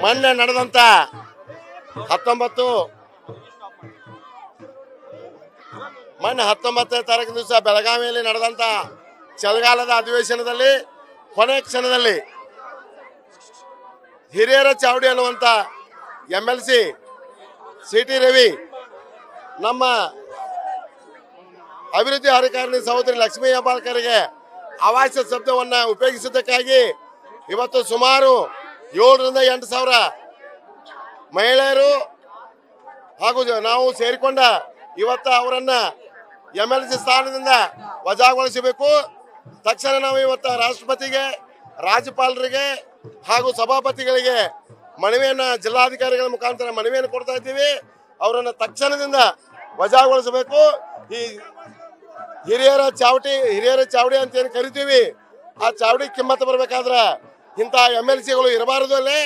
ಮೊನ್ನೆ ನಡೆದಂತ 19ನೇ ತಾರೀಕು ದಿವಸ ಬೆಳಗಾವಿಯಲ್ಲಿ ನಡೆದಂತ ಚಳಿಗಾಲದ ಅಧಿವೇಶನದಲ್ಲಿ ಕೊನೆ ಕ್ಷಣದಲ್ಲಿ ಹಿರಿಯರ ಚಾವಡಿ ಅನ್ನುವಂತ MLC CT ರವಿ ನಮ್ಮ ಅಭಿವೃದ್ಧಿ ಅಧಿಕಾರಿ ಸಹೋದರಿ ಲಕ್ಷ್ಮೀ ಹೆಬ್ಬಾಳ್ಕರ್ಗೆ ಅವಾಚ್ಯ ಶಬ್ದವನ್ನು ಉಪಯೋಗಿಸಿದ್ದಕ್ಕಾಗಿ ಇವತ್ತು ಸುಮಾರು 7 ರಿಂದ 8 ಸಾವಿರ ಮಹಿಳೆಯರು ಹಾಗೂ ನಾವು ಸೇರಿಕೊಂಡ ಇವತ್ತು ಅವರನ್ನ MLC ಸ್ಥಾನದಿಂದ ವಜಾಗೊಳಿಸಬೇಕು. ತಕ್ಷಣ ನಾವು ಇವತ್ತು ರಾಷ್ಟ್ರಪತಿಗೆ, ರಾಜ್ಯಪಾಲರಿಗೆ ಹಾಗೂ ಸಭಾಪತಿಗಳಿಗೆ ಮನವಿಯನ್ನ ಜಿಲ್ಲಾಧಿಕಾರಿಗಳ ಮುಖಾಂತರ ಮನವಿಯನ್ನು ಕೊಡ್ತಾ ಇದ್ದೀವಿ. ಅವರನ್ನು ತಕ್ಷಣದಿಂದ ವಜಾಗೊಳಿಸಬೇಕು. ಈ ಹಿರಿಯರ ಚಾವಡಿ ಅಂತ ಏನು ಕರಿತೀವಿ, ಆ ಚಾವಡಿ ಕಿಮ್ಮತ್ತು ಬರಬೇಕಾದ್ರೆ ಇಂಥ MLCಗಳು ಇರಬಾರದು ಅಲ್ಲೇ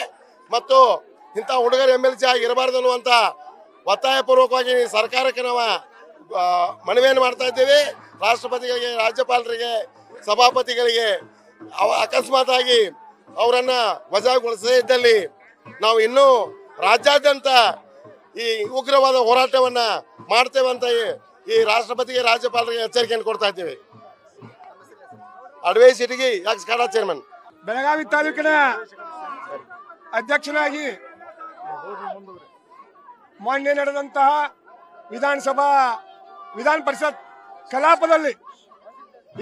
ಮತ್ತು ಇಂಥ ಹುಡುಗರ MLC ಆಗಿರಬಾರದು ಅನ್ನುವಂಥ ಒತ್ತಾಯಪೂರ್ವಕವಾಗಿ ಸರ್ಕಾರಕ್ಕೆ ನಾವು ಮನವಿಯನ್ನು ಮಾಡ್ತಾ ಇದ್ದೀವಿ. ರಾಷ್ಟ್ರಪತಿಗಳಿಗೆ, ರಾಜ್ಯಪಾಲರಿಗೆ, ಸಭಾಪತಿಗಳಿಗೆ ಅಕಸ್ಮಾತ್ ಆಗಿ ಅವರನ್ನ ವಜಾಗೊಳಿಸದೇ ಇದ್ದಲ್ಲಿ ನಾವು ಇನ್ನೂ ರಾಜ್ಯಾದ್ಯಂತ ಈ ಉಗ್ರವಾದ ಹೋರಾಟವನ್ನ ಮಾಡ್ತೇವೆ ಅಂತ ಈ ರಾಷ್ಟ್ರಪತಿಗೆ, ರಾಜ್ಯಪಾಲರಿಗೆ ಎಚ್ಚರಿಕೆಯನ್ನು ಕೊಡ್ತಾ ಇದ್ದೀವಿ. ಅಡ್ವೈಸ್ ಸಿಟಿಗೆ ಎಕ್ಸ್ ಕಾಡಾ ಚೇರ್ಮನ್. ಬೆಳಗಾವಿ ತಾಲೂಕಿನ ಅಧ್ಯಕ್ಷನಾಗಿ ಮೊನ್ನೆ ನಡೆದಂತಹ ವಿಧಾನ ಪರಿಷತ್ ಕಲಾಪದಲ್ಲಿ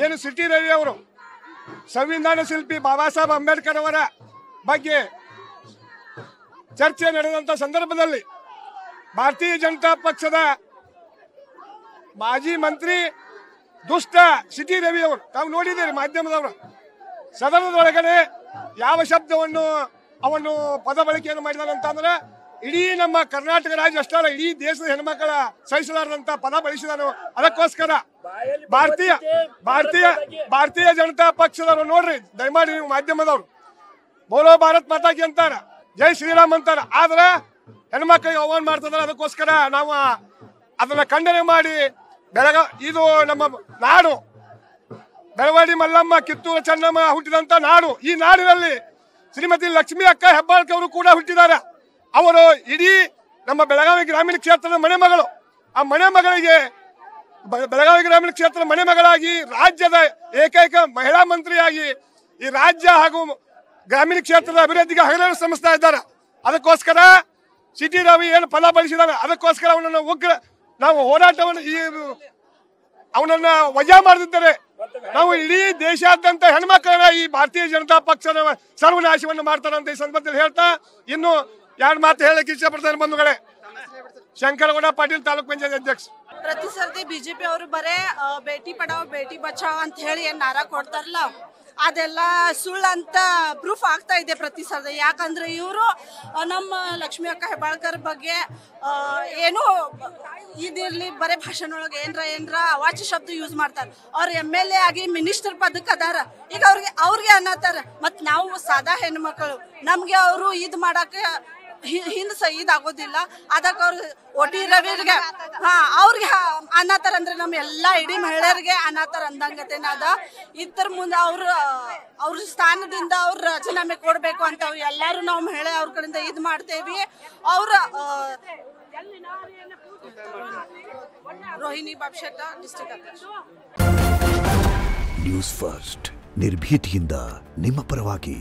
ಏನು CT ರವಿ ಅವರು ಸಂವಿಧಾನ ಶಿಲ್ಪಿ ಬಾಬಾ ಸಾಹೇಬ್ ಅಂಬೇಡ್ಕರ್ ಅವರ ಬಗ್ಗೆ ಚರ್ಚೆ ನಡೆದಂತ ಸಂದರ್ಭದಲ್ಲಿ ಭಾರತೀಯ ಜನತಾ ಪಕ್ಷದ ಮಾಜಿ ಮಂತ್ರಿ ದುಷ್ಟ CT ರವಿ ಅವರು, ತಾವು ನೋಡಿದ್ದೀರಿ ಮಾಧ್ಯಮದವರು, ಸದನದೊಳಗಡೆ ಯಾವ ಶಬ್ದವನ್ನು ಪದ ಬಳಕೆಯನ್ನು ಮಾಡಿದಾರೆ ಅಂತಂದ್ರೆ ಇಡೀ ನಮ್ಮ ಕರ್ನಾಟಕ ರಾಜ್ಯ ಅಷ್ಟೇ ಅಲ್ಲ, ಇಡೀ ದೇಶದ ಹೆಣ್ಮಕ್ಕಳ ಸಹಿಸಲಾರದಂತ ಪದ ಬಳಸಿದಾನು. ಅದಕ್ಕೋಸ್ಕರ ಭಾರತೀಯ ಜನತಾ ಪಕ್ಷದವರು ನೋಡ್ರಿ, ದಯಮಾಡಿ ನೀವು ಮಾಧ್ಯಮದವರು ಬೋಲೋ ಭಾರತ್ ಮಾತಾಕಿ ಅಂತಾರ, ಜೈ ಶ್ರೀರಾಮ್ ಅಂತಾರ, ಆದ್ರೆ ಹೆಣ್ಮಕ್ಳಿಗೆ ಅವಮಾನ ಮಾಡ್ತಿದಾರೆ. ಅದಕ್ಕೋಸ್ಕರ ನಾವು ಅದನ್ನ ಖಂಡನೆ ಮಾಡಿ ಇದು ನಮ್ಮ ನಾಡು, ಬೆಳವಾಡಿ ಮಲ್ಲಮ್ಮ, ಕಿತ್ತೂರು ಚೆನ್ನಮ್ಮ ಹುಟ್ಟಿದಂತ ನಾಡು. ಈ ನಾಡಿನಲ್ಲಿ ಶ್ರೀಮತಿ ಲಕ್ಷ್ಮೀ ಅಕ್ಕ ಹೆಬ್ಬಾಳ್ಕರ್ ಅವರು ಕೂಡ ಹುಟ್ಟಿದ್ದಾರೆ. ಅವರು ಇಡೀ ನಮ್ಮ ಬೆಳಗಾವಿ ಗ್ರಾಮೀಣ ಕ್ಷೇತ್ರದ ಮನೆ ಮಗಳು. ಆ ಮನೆ ಮಗಳಿಗೆ ಬೆಳಗಾವಿ ಗ್ರಾಮೀಣ ಕ್ಷೇತ್ರದ ಮನೆ ಮಗಳಾಗಿ ರಾಜ್ಯದ ಏಕೈಕ ಮಹಿಳಾ ಮಂತ್ರಿಯಾಗಿ ಈ ರಾಜ್ಯ ಹಾಗೂ ಗ್ರಾಮೀಣ ಕ್ಷೇತ್ರದ ಅಭಿವೃದ್ಧಿಗೆ ಹಗಲು ಶ್ರಮಿಸ್ತಾ ಇದ್ದಾರೆ. ಅದಕ್ಕೋಸ್ಕರ CT ರವಿ ಏನು ಪದ ಬಳಸಿದಾನೆ, ಅದಕ್ಕೋಸ್ಕರ ಅವನನ್ನು ನಾವು ಹೋರಾಟವನ್ನು ಅವನನ್ನ ವಜಾ ಮಾಡದಿದ್ದರೆ ನಾವು ಇಡೀ ದೇಶಾದ್ಯಂತ ಹೆಣ್ಮಕ್ಕಳನ್ನ ಈ ಭಾರತೀಯ ಜನತಾ ಪಕ್ಷದ ಸರ್ವನಾಶವನ್ನು ಮಾಡ್ತಾರೆ ಅಂತ ಈ ಸಂದರ್ಭದಲ್ಲಿ ಹೇಳ್ತಾ ಇನ್ನು 2 ಮಾತು ಹೇಳಕ್ಕೆ ಇಷ್ಟಪಡ್ತಾರೆ ಬಂಧುಗಳೇ. ಶಂಕರಗೌಡ ಪಾಟೀಲ್, ತಾಲೂಕ್ ಪಂಚಾಯತ್ ಅಧ್ಯಕ್ಷ. ಪ್ರತಿ ಸರ್ತಿ ಬಿಜೆಪಿ ಅವರು ಬರೇ ಬೇಟಿ ಪಡಾವ್ ಬೇಟಿ ಬಚಾವ್ ಅಂತ ಹೇಳಿ ಏನ್ ನಾರಾ ಕೊಡ್ತಾರಲ್ಲ, ಅದೆಲ್ಲ ಸುಳ್ಳಂತ ಪ್ರೂಫ್ ಆಗ್ತಾ ಇದೆ ಪ್ರತಿ ಸಲ. ಯಾಕಂದ್ರೆ ಇವರು ನಮ್ಮ ಲಕ್ಷ್ಮೀ ಅಕ್ಕ ಹೆಬ್ಬಾಳ್ಕರ್ ಬಗ್ಗೆ ಏನು ಇದಿರ್ಲಿ ಬರೇ ಭಾಷಣ ಒಳಗೆ ಏನ್ರ ಅವಾಚ್ಯ ಶಬ್ದ ಯೂಸ್ ಮಾಡ್ತಾರೆ. ಅವ್ರ MLA ಆಗಿ ಮಿನಿಸ್ಟರ್ ಪದಕ್ಕೆ ಅದಾರ. ಈಗ ಅವ್ರಿಗೆ ಅನ್ನತ್ತಾರ, ಮತ್ ನಾವು ಸಾದಾ ಹೆಣ್ಮಕ್ಳು, ನಮ್ಗೆ ಅವರು ಇದ್ ಮಾಡಕ್ಕೆ ಇದಾಗೋದಿಲ್ಲ. ಅದಕ್ಕೆ ಅವ್ರು OT ರವಿಗೆ ಅವ್ರಿಗೆ ಅನ್ನತಾರ ಅಂದ್ರೆ ನಮ್ಮ ಎಲ್ಲಾ ಇಡೀ ಮಹಿಳೆಯರಿಗೆ ಅನ್ನತಾರ ಅಂದಂಗತೇನ ಅದ. ಇದ್ರ ಮುಂದೆ ಅವ್ರ ಸ್ಥಾನದಿಂದ ಅವ್ರ ರಾಜೀನಾಮೆ ಕೊಡ್ಬೇಕು ಅಂತ ಎಲ್ಲಾರು ನಾವು ಮಹಿಳೆ ಅವ್ರ ಕಡೆಯಿಂದ ಇದ್ ಮಾಡ್ತೇವಿ. ಅವ್ರ ರೋಹಿಣಿ ಬಾಬ್ಶೆಟ್ಟ, ಡಿಸ್ಟ್ರಿಕ್ಟ್ ಅಧ್ಯಕ್ಷ. ನ್ಯೂಸ್ ಫಸ್ಟ್, ನಿರ್ಭೀತಿಯಿಂದ ನಿಮ್ಮ ಪರವಾಗಿ.